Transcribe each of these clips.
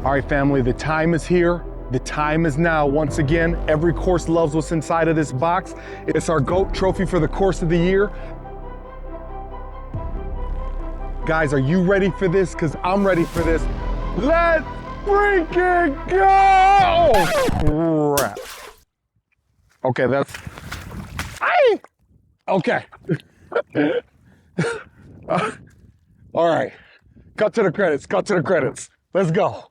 All right, family, the time is here. The time is now. Once again, every course loves what's inside of this box. It's our GOAT trophy for the course of the year. Guys, are you ready for this? Because I'm ready for this. Let's freaking go! Crap. Okay, that's... Okay. All right. Cut to the credits. Cut to the credits. Let's go.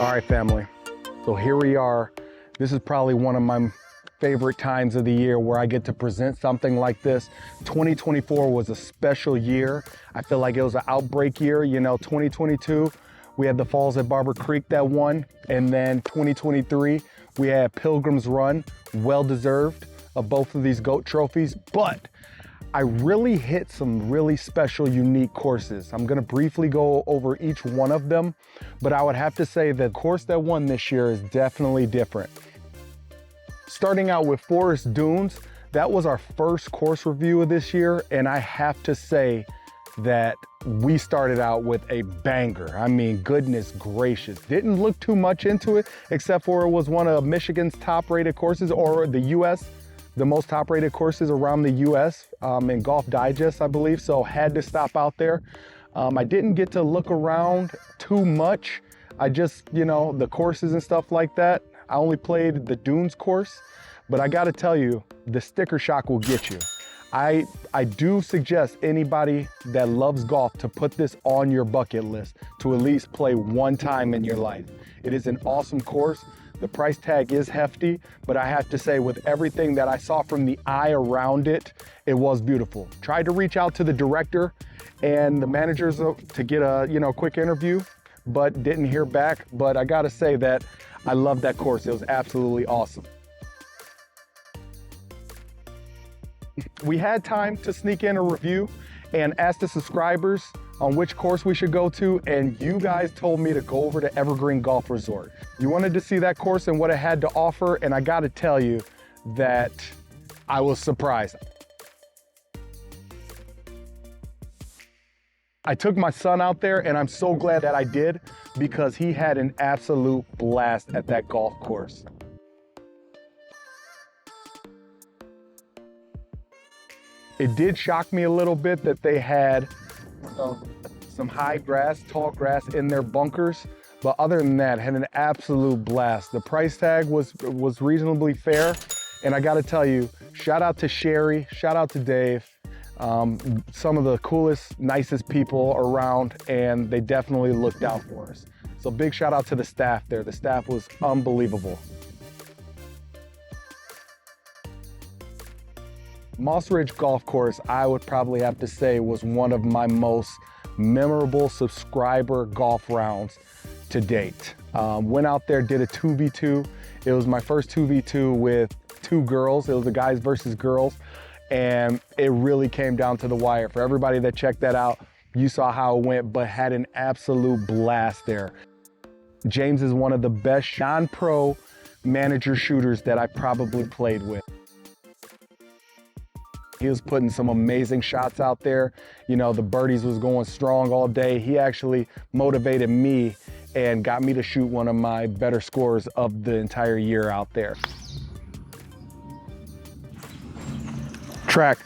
All right, family, so here we are. This is probably one of my favorite times of the year where I get to present something like this. 2024 was a special year. I feel like it was an outbreak year. You know, 2022, we had the Falls at Barber Creek that won. And then 2023, we had Pilgrim's Run, well-deserved of both of these GOAT trophies. But I really hit some really special, unique courses. I'm gonna briefly go over each one of them, but I would have to say the course that won this year is definitely different. Starting out with Forest Dunes, that was our first course review of this year, and I have to say that we started out with a banger. I mean, goodness gracious. Didn't look too much into it, except for it was one of Michigan's top-rated courses, or the US, the most top-rated courses around the US in Golf Digest, I believe, so had to stop out there. I didn't get to look around too much. I just, you know, the courses and stuff like that. I only played the Dunes course, but I gotta tell you, the sticker shock will get you. I do suggest anybody that loves golf to put this on your bucket list to at least play one time in your life. It is an awesome course. The price tag is hefty, but I have to say with everything that I saw from the eye around it, it was beautiful. Tried to reach out to the director and the managers to get a quick interview, but didn't hear back. But I gotta say that I love that course. It was absolutely awesome. We had time to sneak in a review and ask the subscribers on which course we should go to, and you guys told me to go over to Evergreen Golf Resort. You wanted to see that course and what it had to offer, and I gotta tell you that I was surprised. I took my son out there, and I'm so glad that I did, because he had an absolute blast at that golf course. It did shock me a little bit that they had some high grass, tall grass in their bunkers, but other than that, had an absolute blast. The price tag was reasonably fair, and I gotta tell you, shout out to Sherry, shout out to Dave, some of the coolest, nicest people around, and they definitely looked out for us. So big shout out to the staff there. The staff was unbelievable. Moss Ridge Golf Course, I would probably have to say, was one of my most memorable subscriber golf rounds to date. Went out there, did a 2v2. It was my first 2v2 with two girls. It was the guys versus girls, and it really came down to the wire. For everybody that checked that out, you saw how it went, but had an absolute blast there. James is one of the best non-pro manager shooters that I probably played with. He was putting some amazing shots out there. You know, the birdies was going strong all day. He actually motivated me and got me to shoot one of my better scores of the entire year out there. Track.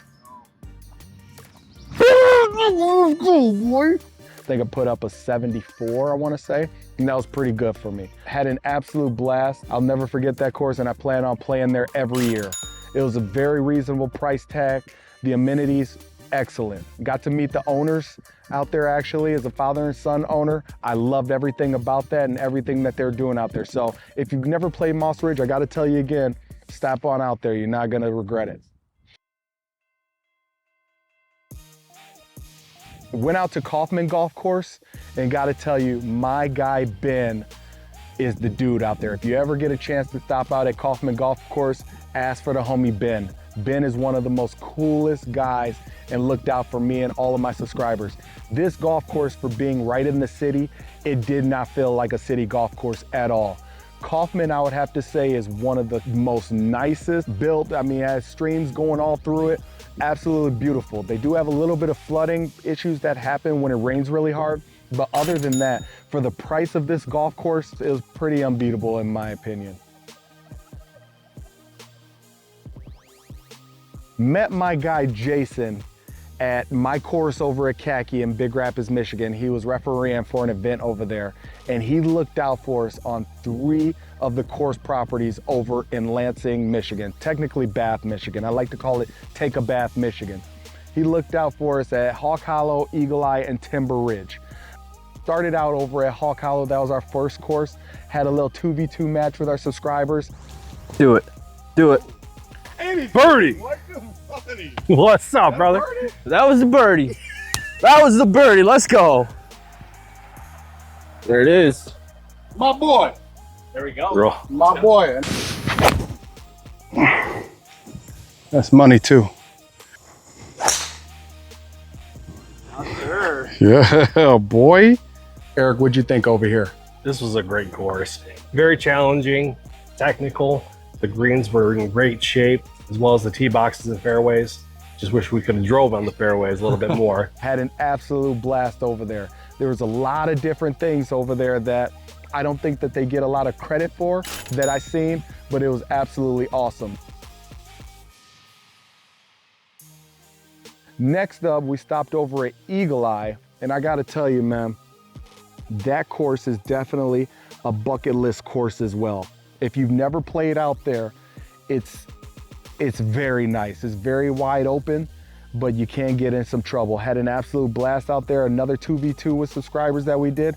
I think I put up a 74, I want to say, and that was pretty good for me. Had an absolute blast. I'll never forget that course, and I plan on playing there every year. It was a very reasonable price tag. The amenities excellent. Got to meet the owners out there actually as a father and son owner. I loved everything about that and everything that they're doing out there. So if you've never played Moss Ridge, I got to tell you again, stop on out there. You're not going to regret it. Went out to Kaufman Golf Course and got to tell you, my guy Ben is the dude out there. If you ever get a chance to stop out at Kaufman Golf Course, ask for the homie Ben. Ben is one of the most coolest guys and looked out for me and all of my subscribers. This golf course, for being right in the city, it did not feel like a city golf course at all. Kaufman, I would have to say, is one of the most nicest built. I mean, it has streams going all through it. Absolutely beautiful. They do have a little bit of flooding issues that happen when it rains really hard. But other than that, for the price of this golf course, it was pretty unbeatable in my opinion. Met my guy Jason at my course over at Khaki in Big Rapids, Michigan. He was refereeing for an event over there, and he looked out for us on 3 of the course properties over in Lansing, Michigan. Technically Bath, Michigan. I like to call it Take a Bath, Michigan. He looked out for us at Hawk Hollow, Eagle Eye, and Timber Ridge. Started out over at Hawk Hollow. That was our first course. Had a little 2v2 match with our subscribers. Do it. Do it. Birdie! What's up, brother? Birdie? That was the birdie. That was the birdie. Let's go. There it is. My boy. There we go. My boy. That's money too. Sure. Yeah, boy. Eric, what'd you think over here? This was a great course. Very challenging, technical. The greens were in great shape, as well as the tee boxes and fairways. Just wish we could have drove on the fairways a little bit more. Had an absolute blast over there. There was a lot of different things over there that I don't think that they get a lot of credit for that I seen, but it was absolutely awesome. Next up, we stopped over at Eagle Eye, and I gotta tell you, man, that course is definitely a bucket list course as well. If you've never played out there, it's very nice. It's very wide open, but you can get in some trouble. Had an absolute blast out there. Another 2v2 with subscribers that we did.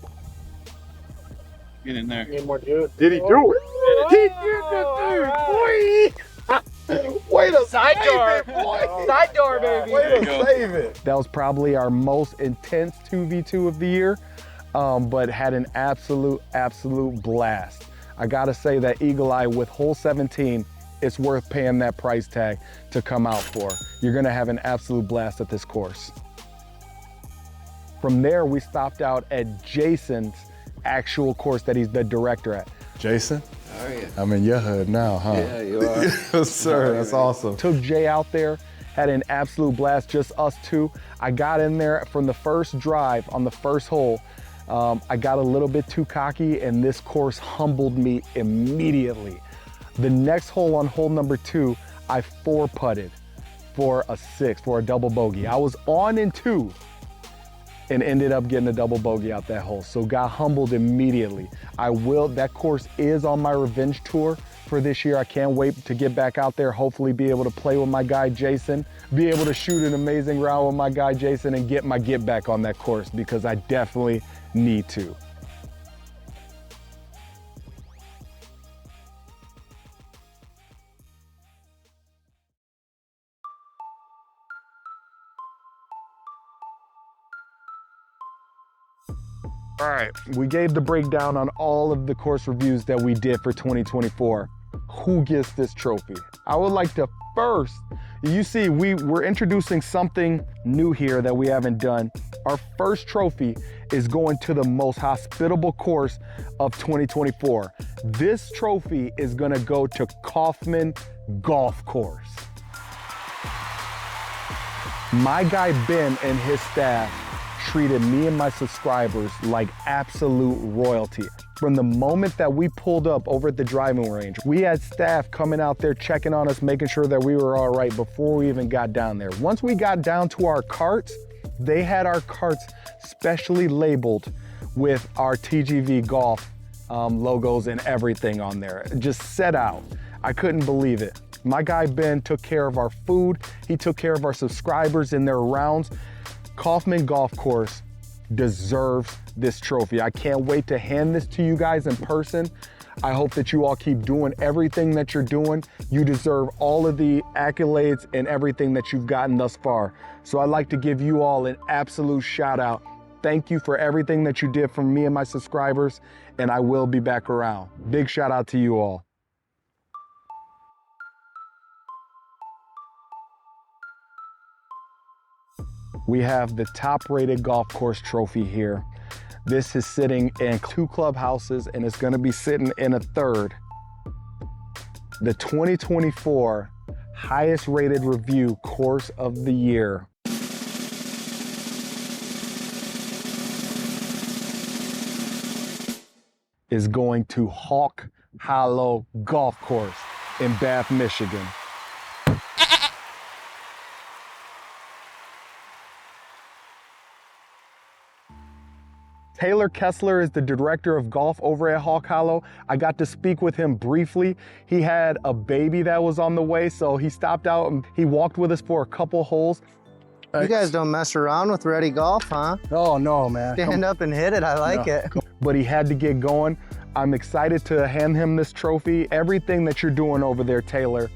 Get in there. Need more dude. Did he do it? He did it, boy. Way to Side save door. it, boy. Side door, baby. Way to save it. That was probably our most intense 2v2 of the year, but had an absolute blast. I gotta say that Eagle Eye with hole 17, it's worth paying that price tag to come out for. You're gonna have an absolute blast at this course. From there, we stopped out at Jason's actual course that he's the director at. Jason? Oh, yeah. I'm in your hood now, huh? Yeah, you are. Yes, sir. That's awesome. Took Jay out there, had an absolute blast, just us two. I got in there from the first drive on the first hole. I got a little bit too cocky, and this course humbled me immediately. The next hole on hole number 2, I 4-putted for a 6, for a double bogey. I was on in 2 and ended up getting a double bogey out that hole. So got humbled immediately. That course is on my revenge tour for this year. I can't wait to get back out there, hopefully be able to play with my guy Jason, be able to shoot an amazing round with my guy Jason and get my get back on that course, because I definitely need to. All right, we gave the breakdown on all of the course reviews that we did for 2024. Who gets this trophy? I would like to first, you see, we're introducing something new here that we haven't done. Our first trophy is going to the most hospitable course of 2024. This trophy is gonna go to Kaufman Golf Course. My guy Ben and his staff treated me and my subscribers like absolute royalty. From the moment that we pulled up over at the driving range, we had staff coming out there checking on us, making sure that we were all right before we even got down there. Once we got down to our carts, they had our carts specially labeled with our T.G.V golf logos and everything on there, just set out. I couldn't believe it. My guy Ben took care of our food. He took care of our subscribers in their rounds. Kaufman Golf Course deserves this trophy. I can't wait to hand this to you guys in person. I hope that you all keep doing everything that you're doing. You deserve all of the accolades and everything that you've gotten thus far. So I'd like to give you all an absolute shout out. Thank you for everything that you did for me and my subscribers, and I will be back around. Big shout out to you all. We have the top rated golf course trophy here. This is sitting in 2 clubhouses and it's gonna be sitting in a 3rd. The 2024 highest rated review course of the year. Is going to Hawk Hollow Golf Course in Bath, Michigan. Taylor Kessler is the director of golf over at Hawk Hollow. I got to speak with him briefly. He had a baby that was on the way, so he stopped out and he walked with us for a couple holes. You guys don't mess around with Ready Golf, huh? Oh, no, man. Stand up and hit it. I like it. But he had to get going. I'm excited to hand him this trophy. Everything that you're doing over there, Taylor,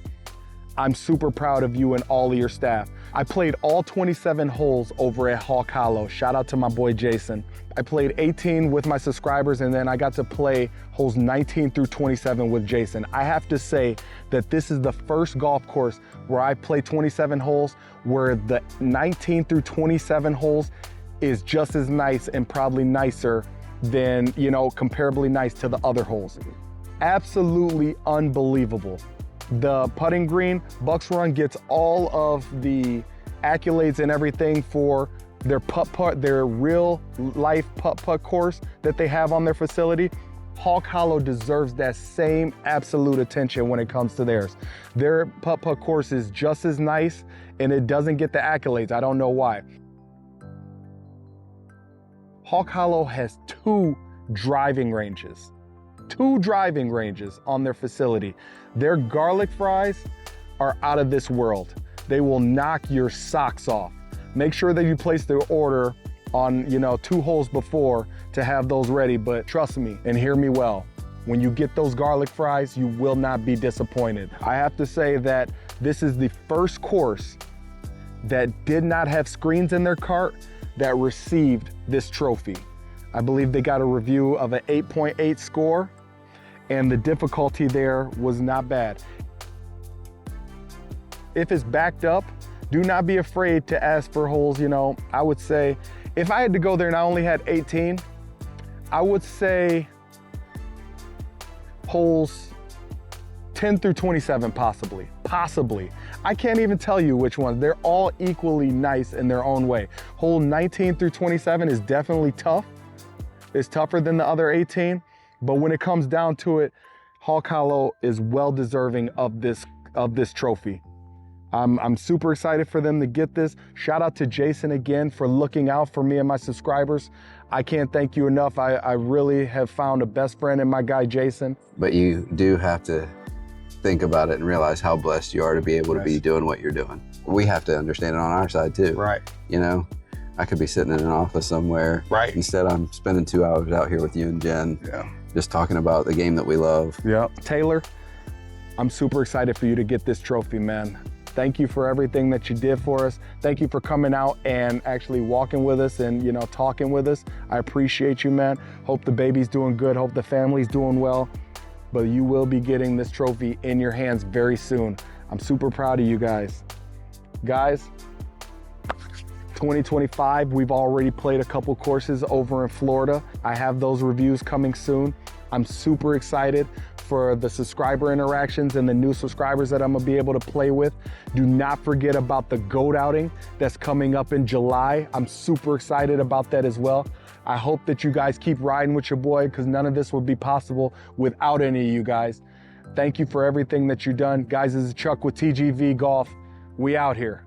I'm super proud of you and all of your staff. I played all 27 holes over at Hawk Hollow. Shout out to my boy Jason. I played 18 with my subscribers, and then I got to play holes 19 through 27 with Jason. I have to say that this is the first golf course where I play 27 holes, where the 19 through 27 holes is just as nice and probably nicer than, you know, comparably nice to the other holes. Absolutely unbelievable. The putting green, Bucks Run gets all of the accolades and everything for their putt-putt, their real life putt-putt course that they have on their facility. Hawk Hollow deserves that same absolute attention when it comes to theirs. Their putt-putt course is just as nice and it doesn't get the accolades. I don't know why. Hawk Hollow has 2 driving ranges. 2 driving ranges on their facility. Their garlic fries are out of this world. They will knock your socks off. Make sure that you place the order on, 2 holes before to have those ready, but trust me and hear me well. When you get those garlic fries, you will not be disappointed. I have to say that this is the first course that did not have screens in their cart that received this trophy. I believe they got a review of an 8.8 score, and the difficulty there was not bad. If it's backed up, do not be afraid to ask for holes. I would say, if I had to go there and I only had 18, I would say holes 10 through 27 possibly. I can't even tell you which ones. They're all equally nice in their own way. Hole 19 through 27 is definitely tough. It's tougher than the other 18, but when it comes down to it, Hawk Hollow is well deserving of this trophy. I'm super excited for them to get this. Shout out to Jason again for looking out for me and my subscribers. I can't thank you enough. I really have found a best friend in my guy, Jason. But you do have to think about it and realize how blessed you are to be able to be doing what you're doing. We have to understand it on our side too. Right. I could be sitting in an office somewhere. Right. Instead, I'm spending 2 hours out here with you and Jen. Yeah. Just talking about the game that we love. Yeah. Taylor, I'm super excited for you to get this trophy, man. Thank you for everything that you did for us. Thank you for coming out and actually walking with us and, talking with us. I appreciate you, man. Hope the baby's doing good. Hope the family's doing well. But you will be getting this trophy in your hands very soon. I'm super proud of you guys. Guys, 2025, we've already played a couple courses over in Florida. I have those reviews coming soon. I'm super excited for the subscriber interactions and the new subscribers that I'm gonna be able to play with. Do not forget about the GOAT outing that's coming up in July. I'm super excited about that as well. I hope that you guys keep riding with your boy, because none of this would be possible without any of you guys. Thank you for everything that you've done. Guys, this is Chuck with T.G.V Golf. We out here.